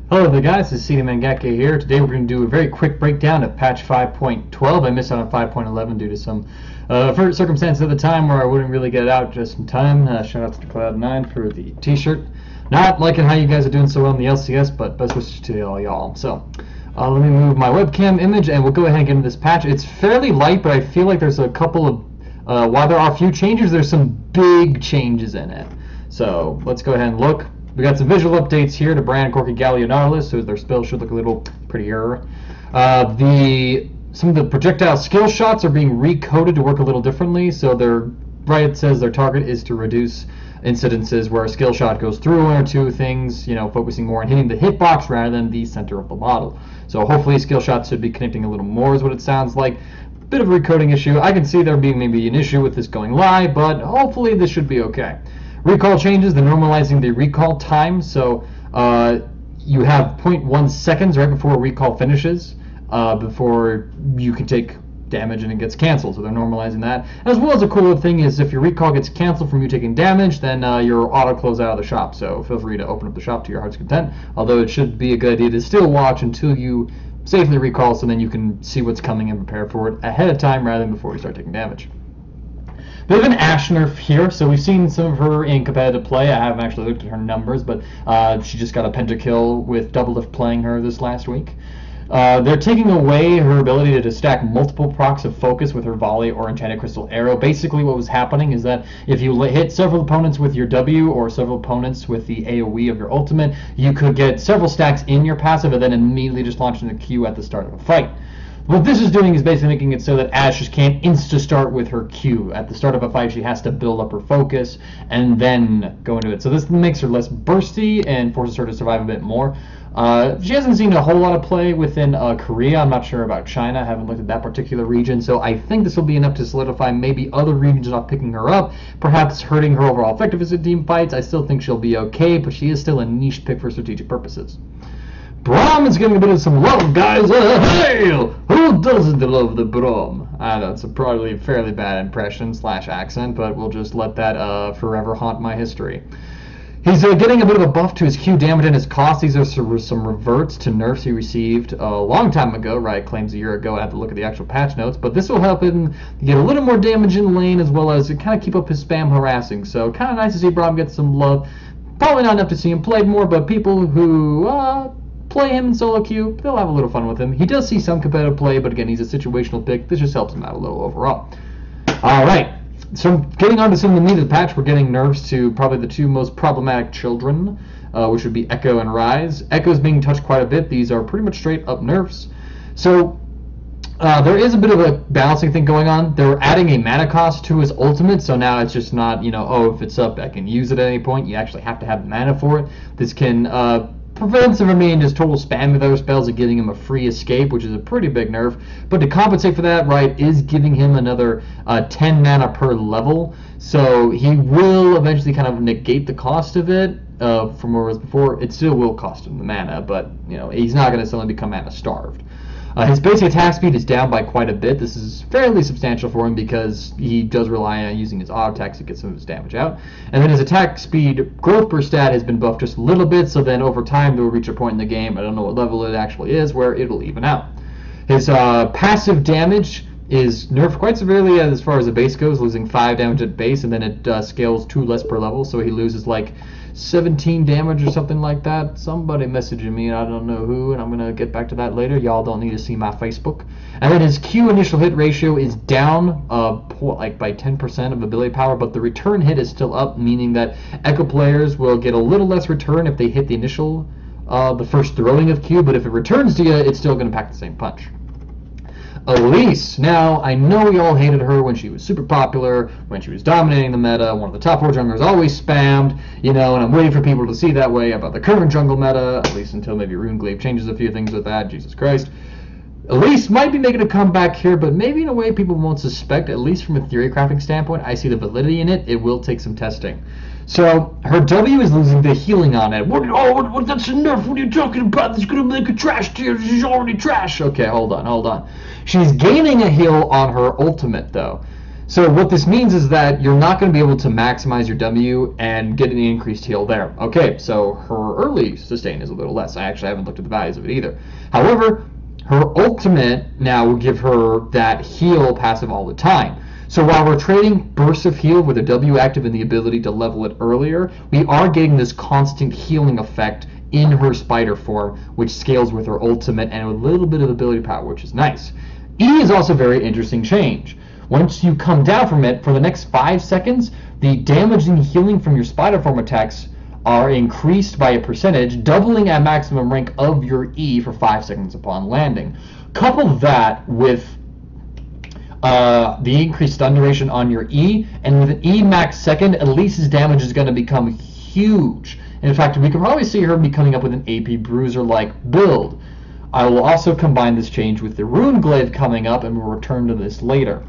Hello there guys, this is Mangaka here. Today we're going to do a very quick breakdown of patch 5.12. I missed out on 5.11 due to some circumstances at the time where I wouldn't really get it out just in time. Shout out to Cloud9 for the t-shirt. Not liking how you guys are doing so well in the LCS, but best wishes to all y'all. So let me move my webcam image and we'll go ahead and get into this patch. It's fairly light, but I feel like there's a couple of, while there are a few changes, there's some big changes in it. So let's go ahead and look. We got some visual updates here to Braum, Corki, Galio, Nautilus, so their spells should look a little prettier. Some of the projectile skill shots are being recoded to work a little differently, so it says their target is to reduce incidences where a skill shot goes through one or two things, focusing more on hitting the hitbox rather than the center of the model. So hopefully skill shots should be connecting a little more is what it sounds like. Bit of a recoding issue. I can see there being maybe an issue with this going live, but hopefully this should be okay. Recall changes, they're normalizing the recall time, so you have 0.1 seconds right before a recall finishes before you can take damage and it gets canceled, so they're normalizing that. As well as a cool thing is if your recall gets canceled from you taking damage, then you're auto-close out of the shop, so feel free to open up the shop to your heart's content, although it should be a good idea to still watch until you safely recall so then you can see what's coming and prepare for it ahead of time rather than before you start taking damage. Bit of an Ashe nerf here, so we've seen some of her in competitive play. I haven't actually looked at her numbers, but she just got a pentakill with Doublelift playing her this last week. They're taking away her ability to stack multiple procs of focus with her volley or enchanted crystal arrow. Basically what was happening is that if you hit several opponents with your W or several opponents with the AoE of your ultimate, you could get several stacks in your passive and then immediately just launch into Q at the start of a fight. What this is doing is basically making it so that Ashe just can't insta-start with her Q. At the start of a fight, she has to build up her focus and then go into it. So this makes her less bursty and forces her to survive a bit more. She hasn't seen a whole lot of play within Korea. I'm not sure about China. I haven't looked at that particular region. So I think this will be enough to solidify maybe other regions not picking her up, perhaps hurting her overall effectiveness in team fights. I still think she'll be okay, but she is still a niche pick for strategic purposes. Braum is getting a bit of some love, guys. Hey! Who doesn't love the Braum? I know, it's a probably fairly bad impression / accent, but we'll just let that forever haunt my history. He's getting a bit of a buff to his Q damage and his cost. These are some reverts to nerfs he received a long time ago, right? Claims a year ago. I have to look at the actual patch notes, but this will help him get a little more damage in lane as well as kind of keep up his spam harassing. So kind of nice to see Braum get some love. Probably not enough to see him played more, but people who play him in solo queue, they'll have a little fun with him. He does see some competitive play, but again, he's a situational pick. This just helps him out a little overall. Alright, so getting on to some of the meat of the patch, we're getting nerfs to probably the two most problematic children, which would be Ekko and Ryze. Ekko's being touched quite a bit. These are pretty much straight up nerfs. So there is a bit of a balancing thing going on. They're adding a mana cost to his ultimate, so now it's just not, oh, if it's up, I can use it at any point. You actually have to have mana for it. This can prevents him from being just total spam with other spells and giving him a free escape, which is a pretty big nerf. But to compensate for that, right, is giving him another 10 mana per level. So he will eventually kind of negate the cost of it from where it was before. It still will cost him the mana, but he's not going to suddenly become mana starved. His basic attack speed is down by quite a bit. This is fairly substantial for him because he does rely on using his auto attacks to get some of his damage out. And then his attack speed growth per stat has been buffed just a little bit, so then over time there will reach a point in the game, I don't know what level it actually is, where it'll even out. His passive damage is nerfed quite severely as far as the base goes, losing 5 damage at base, and then it scales 2 less per level, so he loses like 17 damage or something like that. Somebody messaging me, I don't know who, and I'm going to get back to that later. Y'all don't need to see my Facebook. And then his Q initial hit ratio is down like by 10% of ability power, but the return hit is still up, meaning that Ekko players will get a little less return if they hit the initial, the first throwing of Q, but if it returns to you, it's still going to pack the same punch. Elise. Now, I know we all hated her when she was super popular, when she was dominating the meta, one of the top 4 junglers, always spammed, and I'm waiting for people to see that way about the current jungle meta, at least until maybe Rune Glaive changes a few things with that, Jesus Christ. Elise might be making a comeback here, but maybe in a way people won't suspect, at least from a theory crafting standpoint. I see the validity in it. It will take some testing. So her W is losing the healing on it. What, that's a nerf. What are you talking about? That's going to make a trash tier. She's already trash. Okay, hold on. She's gaining a heal on her ultimate, though. So what this means is that you're not going to be able to maximize your W and get any increased heal there. Okay, so her early sustain is a little less. I actually haven't looked at the values of it either. However, her ultimate now will give her that heal passive all the time. So while we're trading bursts of heal with a W active and the ability to level it earlier, we are getting this constant healing effect in her spider form, which scales with her ultimate and a little bit of ability power, which is nice. E is also a very interesting change. Once you come down from it, for the next 5 seconds, the damage and healing from your spider form attacks are increased by a percentage, doubling at maximum rank of your E for 5 seconds upon landing. Couple that with the increased stun duration on your E, and with an E max second, Elise's damage is going to become huge. And in fact, we can probably see her be coming up with an AP Bruiser-like build. I will also combine this change with the Rune Glaive coming up, and we'll return to this later.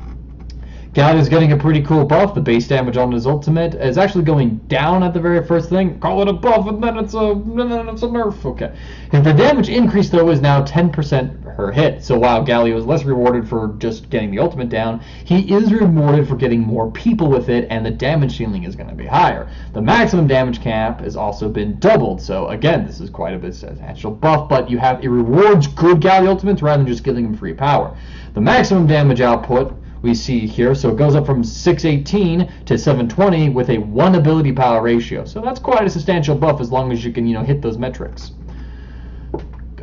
Galio is getting a pretty cool buff. The base damage on his ultimate is actually going down at the very first thing. Call it a buff, and then it's a nerf. Okay. And the damage increase, though, is now 10% per hit. So while Galio is less rewarded for just getting the ultimate down, he is rewarded for getting more people with it, and the damage ceiling is going to be higher. The maximum damage cap has also been doubled. So again, this is quite a bit of an actual buff, but you have it rewards good Galio ultimates rather than just giving him free power. The maximum damage output we see here, so it goes up from 618 to 720 with a 1 ability power ratio. So that's quite a substantial buff as long as you can, hit those metrics.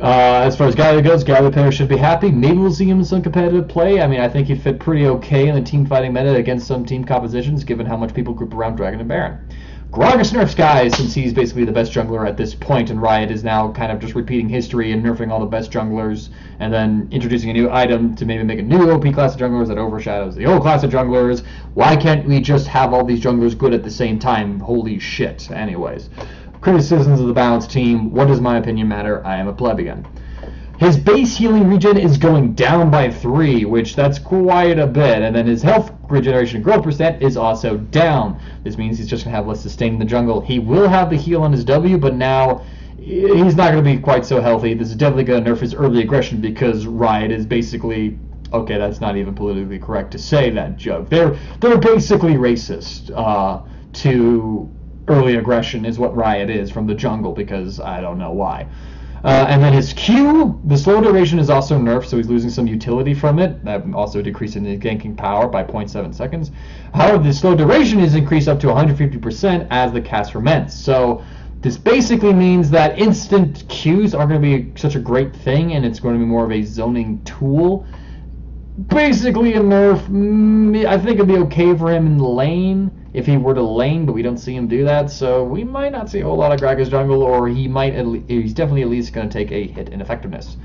As far as Galio goes, Galio players should be happy. Maybe we'll see him in some competitive play. I mean, I think he'd fit pretty okay in the team fighting meta against some team compositions, given how much people group around Dragon and Baron. Gragas nerfs guys, since he's basically the best jungler at this point, and Riot is now kind of just repeating history and nerfing all the best junglers, and then introducing a new item to maybe make a new OP class of junglers that overshadows the old class of junglers. Why can't we just have all these junglers good at the same time? Holy shit. Anyways, criticisms of the balanced team. What does my opinion matter? I am a plebeian. His base healing regen is going down by 3, which that's quite a bit, and then his health regeneration and growth percent is also down. This means he's just going to have less sustain in the jungle. He will have the heal on his W, but now he's not going to be quite so healthy. This is definitely going to nerf his early aggression because Riot is basically... Okay, that's not even politically correct to say that joke. They're basically racist to early aggression is what Riot is from the jungle, because I don't know why. And then his Q, the slow duration is also nerfed, so he's losing some utility from it. That also decreasing his ganking power by 0.7 seconds. However, the slow duration is increased up to 150% as the cast ferments. So this basically means that instant Qs aren't going to be such a great thing, and it's going to be more of a zoning tool. Basically a nerf. I think it'd be okay for him in the lane if he were to lane, but we don't see him do that, so we might not see a whole lot of Gragas jungle, or he's definitely at least going to take a hit in effectiveness.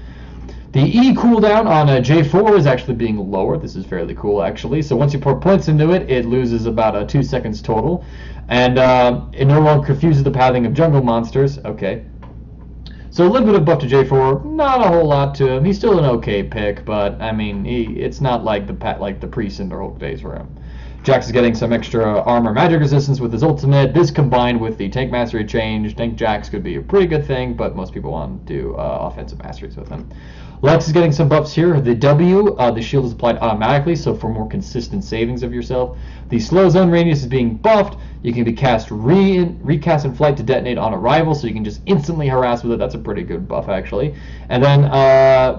The E cooldown on a J4 is actually being lowered. This is fairly cool, actually. So once you pour points into it, it loses about 2 seconds total, and it no longer confuses the pathing of jungle monsters. Okay. So a little bit of buff to J4, not a whole lot to him. He's still an okay pick, but I mean, it's not like the pre-Cinderhulk days for him. Jax is getting some extra armor magic resistance with his ultimate. This combined with the tank mastery change, Tank Jax could be a pretty good thing, but most people want to do offensive masteries with him. Lex is getting some buffs here. The W, the shield is applied automatically, so for more consistent savings of yourself. The slow zone radius is being buffed. You can be recast in flight to detonate on arrival, so you can just instantly harass with it. That's a pretty good buff, actually. And then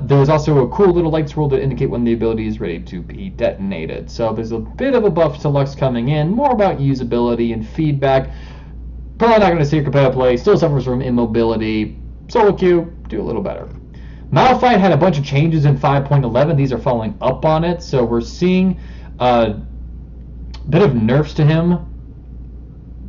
there's also a cool little light swirl to indicate when the ability is ready to be detonated. So there's a bit of a buff to Lux coming in, more about usability and feedback. Probably not going to see a competitive play. Still suffers from immobility. Solo Q, do a little better. Malphite had a bunch of changes in 5.11. These are following up on it, so we're seeing a bit of nerfs to him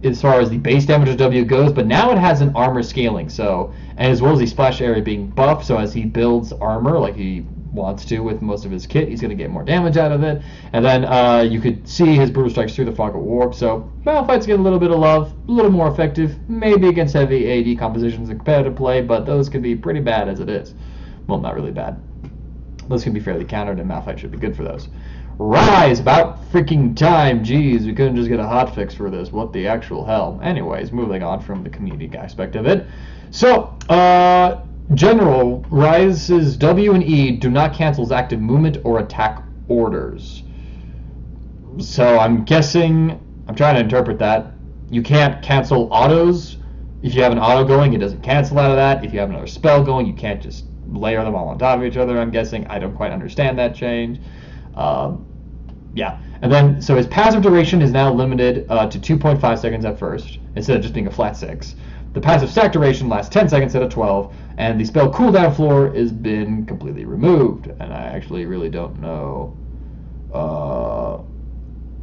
as far as the base damage of W goes, but now it has an armor scaling, so, and as well as the splash area being buffed, so as he builds armor like he wants to with most of his kit, he's going to get more damage out of it. And then you could see his brutal strikes through the fog of warp, so Malphite's getting a little bit of love, a little more effective, maybe against heavy AD compositions in competitive play, but those can be pretty bad as it is. Well, not really bad. Those can be fairly countered, and Malphite should be good for those. Ryze, about freaking time. Jeez, we couldn't just get a hotfix for this. What the actual hell? Anyways, moving on from the community aspect of it. So, general, Ryze's W and E do not cancel his active movement or attack orders. So I'm guessing, I'm trying to interpret that. You can't cancel autos. If you have an auto going, it doesn't cancel out of that. If you have another spell going, you can't just layer them all on top of each other, I'm guessing. I don't quite understand that change. Yeah. And then, so his passive duration is now limited to 2.5 seconds at first, instead of just being a flat 6. The passive stack duration lasts 10 seconds instead of 12, and the spell cooldown floor has been completely removed. And I actually really don't know.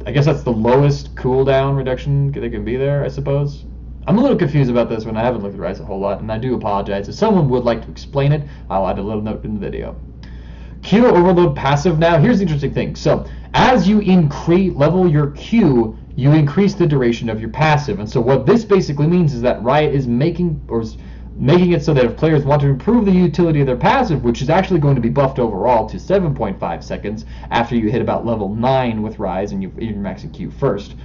I guess that's the lowest cooldown reduction that can be there, I suppose. I'm a little confused about this one. I haven't looked at Ryze a whole lot, and I do apologize. If someone would like to explain it, I'll add a little note in the video. Q overload passive now. Here's the interesting thing. So as you level your Q, you increase the duration of your passive. And so what this basically means is that Riot is making it so that if players want to improve the utility of their passive, which is actually going to be buffed overall to 7.5 seconds after you hit about level 9 with Ryze and you're maxing Q first,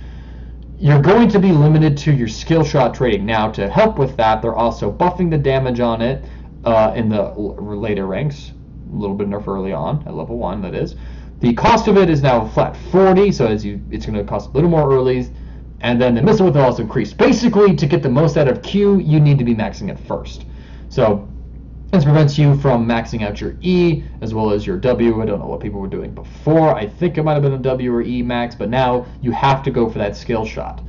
you're going to be limited to your skill shot trading. Now, to help with that, they're also buffing the damage on it in the later ranks. A little bit nerf early on, at level 1, that is. The cost of it is now flat 40, so it's going to cost a little more early. And then the missile width will also increase. Basically, to get the most out of Q, you need to be maxing it first. So this prevents you from maxing out your E as well as your W. I don't know what people were doing before. I think it might have been a W or E max, but now you have to go for that skill shot.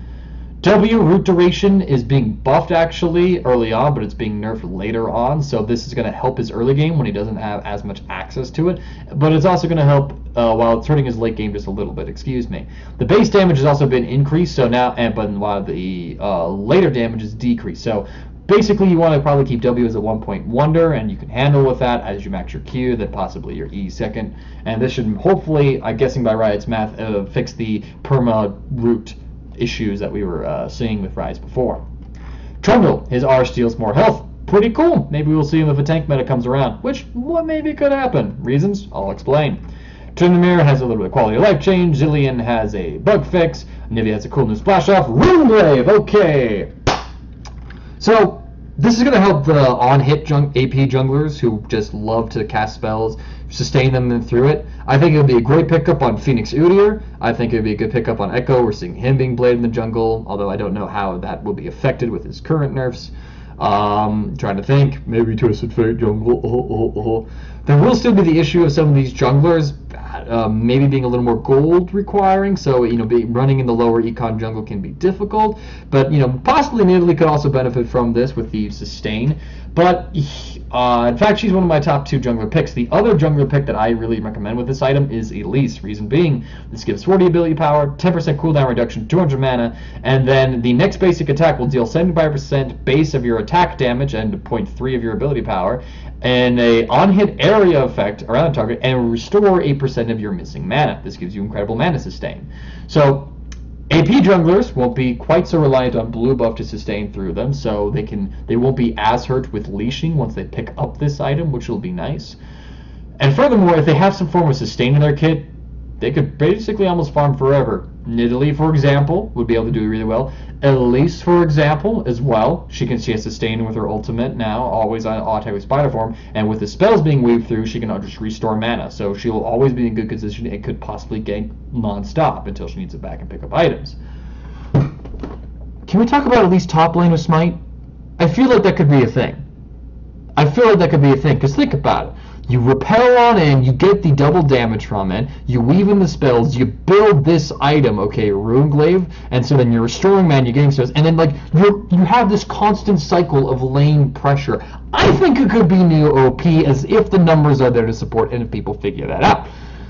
W root duration is being buffed actually early on, but it's being nerfed later on, so this is going to help his early game when he doesn't have as much access to it, but it's also going to help while it's hurting his late game just a little bit, excuse me. The base damage has also been increased, so now, but while the later damage is decreased, so basically you want to probably keep W as a 1-point wonder, and you can handle with that as you max your Q, then possibly your E second, and this should hopefully, I'm guessing by Riot's math, fix the perma root issues that we were seeing with Ryze before. Trundle, his R steals more health. Pretty cool. Maybe we'll see him if a tank meta comes around, which maybe could happen. Reasons? I'll explain. Tryndamere has a little bit of quality of life change. Zilean has a bug fix. Nivea has a cool new splash off. Rune Glaive, okay. So this is going to help the on-hit AP junglers who just love to cast spells, sustain them through it. I think it would be a great pickup on Phoenix Udyr. I think it would be a good pickup on Ekko. We're seeing him being bladed in the jungle, although I don't know how that will be affected with his current nerfs. Trying to think, maybe Twisted Fate jungle. There will still be the issue of some of these junglers maybe being a little more gold requiring, so running in the lower econ jungle can be difficult, but possibly Nidalee could also benefit from this with the sustain. But in fact, she's one of my top 2 jungler picks. The other jungler pick that I really recommend with this item is Elise. Reason being, this gives 40 ability power, 10% cooldown reduction, 200 mana, and then the next basic attack will deal 75% base of your attack damage and 0.3 of your ability power, and a on-hit area effect around the target, and restore 8% of your missing mana. This gives you incredible mana sustain. So AP junglers won't be quite so reliant on blue buff to sustain through them, so they won't be as hurt with leashing once they pick up this item, which will be nice. And furthermore, if they have some form of sustain in their kit, they could basically almost farm forever. Nidalee, for example, would be able to do really well. Elise, for example, as well. She has sustain with her ultimate now, always on attack with spider form, and with the spells being weaved through, she can just restore mana. So she will always be in good position and could possibly gank non-stop until she needs it back and pick up items. Can we talk about Elise top lane with Smite? I feel like that could be a thing. Because think about it. You repel on in, you get the double damage from it, you weave in the spells, you build this item, okay, Rune Glaive, and so then you're restoring mana, you're getting spells, and then you have this constant cycle of lane pressure. I think it could be new OP as if the numbers are there to support and if people figure that out.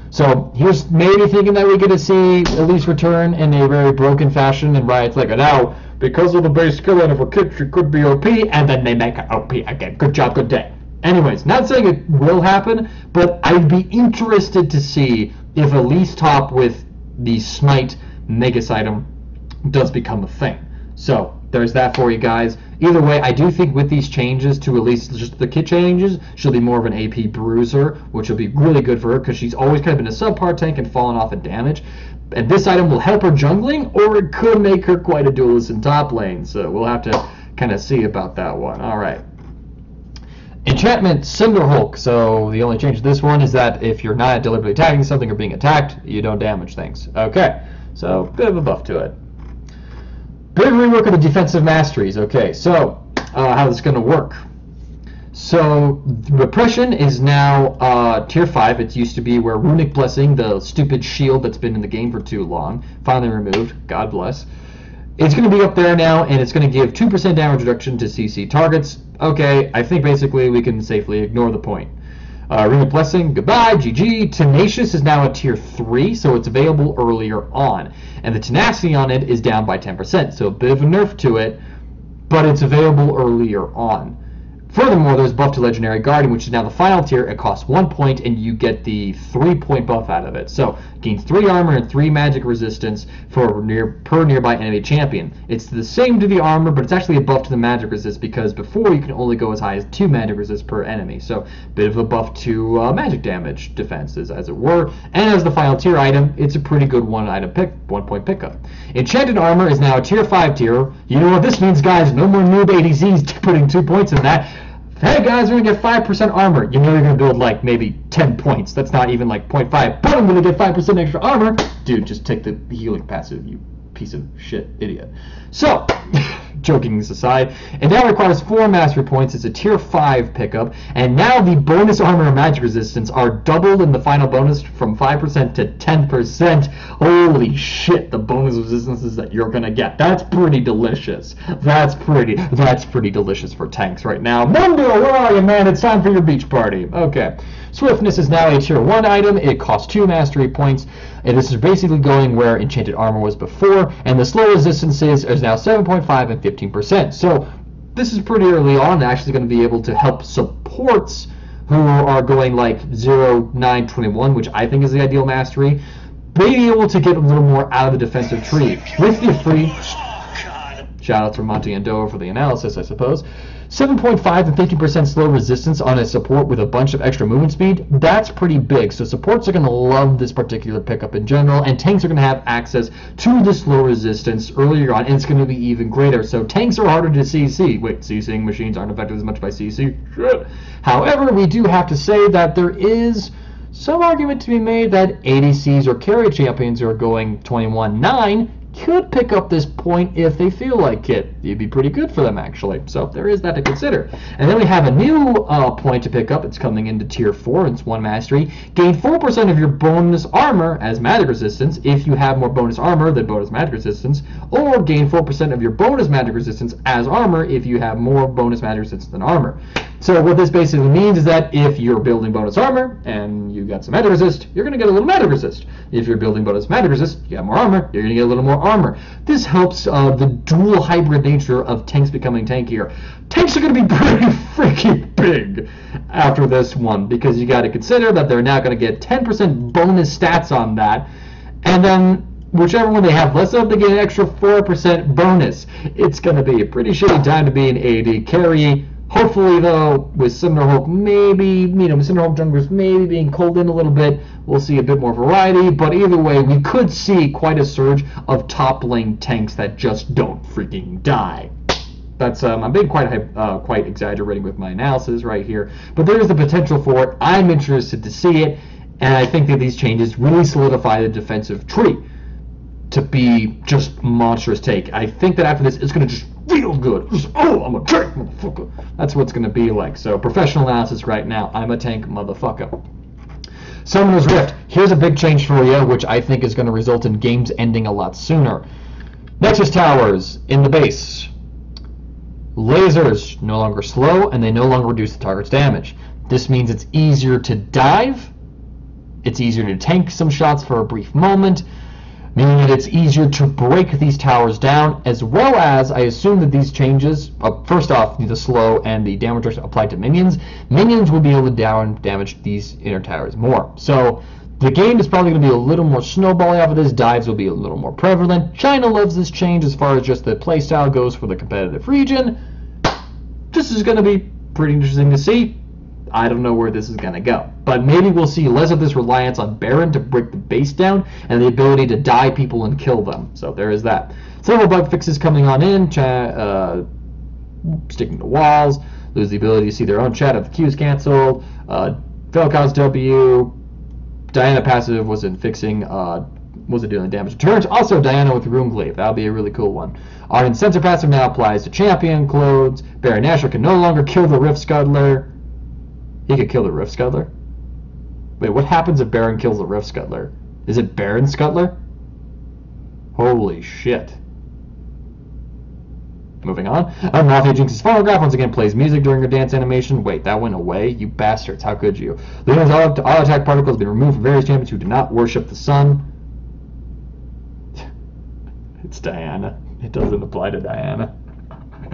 So here's maybe thinking that we get to see Elise return in a very broken fashion, and Riot's like, now, because of the base skill line of a kit, she could be OP, and then they make her OP again. Good job, good day. Anyways, not saying it will happen, but I'd be interested to see if Elise top with the Smite Megas item does become a thing. So there's that for you guys. Either way, I do think with these changes to Elise, just the kit changes, she'll be more of an AP bruiser, which will be really good for her because she's always kind of been a subpar tank and fallen off of damage. And this item will help her jungling, or it could make her quite a duelist in top lane. So we'll have to kind of see about that one. All right. Enchantment Cinder Hulk. So the only change to this one is that if you're not deliberately attacking something or being attacked, you don't damage things. Okay. So, bit of a buff to it. Big rework of the defensive masteries. Okay, so how this is going to work. So, Repression is now tier 5. It used to be where Runic Blessing, the stupid shield that's been in the game for too long, finally removed. God bless. It's going to be up there now, and it's going to give 2% damage reduction to CC targets. Okay, I think basically we can safely ignore the point. Runic Blessing, goodbye, GG. Tenacious is now a tier 3, so it's available earlier on. And the tenacity on it is down by 10%, so a bit of a nerf to it, but it's available earlier on. Furthermore, there's buff to Legendary Guardian, which is now the final tier. It costs 1 point, and you get the 3-point buff out of it. So, gains 3 armor and 3 magic resistance per nearby enemy champion. It's the same to the armor, but it's actually a buff to the magic resist, because before you can only go as high as 2 magic resist per enemy. So, bit of a buff to magic damage defenses, as it were. And as the final tier item, it's a pretty good 1-point pickup. Enchanted Armor is now a tier 5 tier. You know what this means, guys? No more noob ADCs putting 2 points in that. Hey guys, we're going to get 5% armor. You know you're going to build like maybe 10 points. That's not even like 0.5, but I'm going to get 5% extra armor. Dude, just take the healing passive, you piece of shit idiot. So, joking aside, it now requires 4 mastery points. It's a tier 5 pickup, and now the bonus armor and magic resistance are doubled in the final bonus from 5% to 10%. Holy shit, the bonus resistances that you're gonna get. That's pretty delicious. That's pretty delicious for tanks right now. Mundo, where are you, man? It's time for your beach party. Okay. Swiftness is now a tier 1 item. It costs 2 mastery points. And this is basically going where Enchanted Armor was before. And the slow resistances is now 7.5 and 15%. So this is pretty early on. Actually going to be able to help supports who are going like 0, 9, 21, which I think is the ideal mastery, being able to get a little more out of the defensive tree. With the free... Shout out to Monty and Doa for the analysis, I suppose. 7.5 and 50% slow resistance on a support with a bunch of extra movement speed, that's pretty big. So supports are going to love this particular pickup in general, and tanks are going to have access to the slow resistance earlier on, and it's going to be even greater. So tanks are harder to CC. Wait, CCing machines aren't affected as much by CC? Shit. However, we do have to say that there is some argument to be made that ADCs or carry champions who are going 21-9 could pick up this point if they feel like it. It'd be pretty good for them, actually. So there is that to consider. And then we have a new point to pick up. It's coming into tier 4. It's 1 mastery. Gain 4% of your bonus armor as magic resistance if you have more bonus armor than bonus magic resistance, or gain 4% of your bonus magic resistance as armor if you have more bonus magic resistance than armor. So what this basically means is that if you're building bonus armor and you got some magic resist, you're going to get a little magic resist. If you're building bonus magic resist, you have more armor, you're going to get a little more armor. This helps the dual hybrid nature of tanks becoming tankier. Tanks are going to be pretty freaking big after this one, because you got to consider that they're now going to get 10% bonus stats on that, and then whichever one they have less of, they get an extra 4% bonus. It's going to be a pretty shitty time to be an AD carry. Hopefully, though, with Cinderhulk maybe, Cinderhulk junglers maybe being culled in a little bit, we'll see a bit more variety. But either way, we could see quite a surge of top lane tanks that just don't freaking die. That's I'm being quite exaggerating with my analysis right here, but there is the potential for it. I'm interested to see it, and I think that these changes really solidify the defensive tree to be just monstrous take. I think that after this, it's going to just feel good. Just, oh, I'm a tank, motherfucker. That's what it's going to be like. So, professional analysis right now. I'm a tank, motherfucker. Summoner's Rift. Here's a big change for you, which I think is going to result in games ending a lot sooner. Nexus Towers in the base. Lasers no longer slow, and they no longer reduce the target's damage. This means it's easier to dive. It's easier to tank some shots for a brief moment, meaning that it's easier to break these towers down, as well as, I assume that these changes, first off, the slow and the damage reduction applied to minions. Minions will be able to damage these inner towers more. So the game is probably going to be a little more snowballing off of this. Dives will be a little more prevalent. China loves this change as far as just the playstyle goes for the competitive region. This is going to be pretty interesting to see. I don't know where this is going to go. But maybe we'll see less of this reliance on Baron to break the base down and the ability to die people and kill them. So there is that. Several bug fixes coming on in. Sticking to walls. Lose the ability to see their own chat if the queue is canceled. Vel'Koz's W. Diana passive wasn't fixing wasn't doing the damage. Turns also Diana with Rune Glaive. That'll be a really cool one. Ardent Sensor passive now applies to champion clothes. Baron Nashor can no longer kill the Rift Scuttler. He could kill the Rift Scuttler? Wait, what happens if Baron kills the Rift Scuttler? Is it Baron Scuttler? Holy shit. Moving on. Malphite jinxes phonograph, once again plays music during her dance animation. Wait, that went away? You bastards, how could you? Luna's all attack particle has been removed from various champions who do not worship the sun. It's Diana. It doesn't apply to Diana.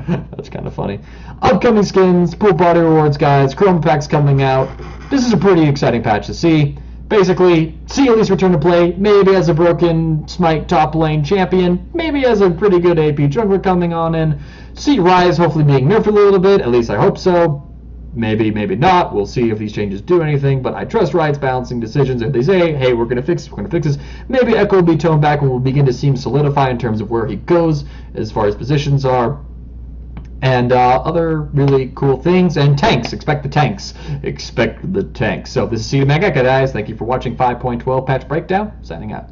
That's kind of funny. Upcoming skins, pool party rewards, guys. Chrome packs coming out. This is a pretty exciting patch to see. Basically, see Elise return to play, maybe as a broken Smite top lane champion, maybe as a pretty good AP jungler coming on in. See Ryze hopefully being nerfed a little bit, at least I hope so. Maybe, maybe not. We'll see if these changes do anything, but I trust Riot's balancing decisions. If they say, hey, we're going to fix this, maybe Ekko will be toned back and will begin to seem solidify in terms of where he goes as far as positions are. And other really cool things. And tanks. Expect the tanks. Expect the tanks. So this is Mangaka, guys. Thank you for watching 5.12 patch breakdown. Signing out.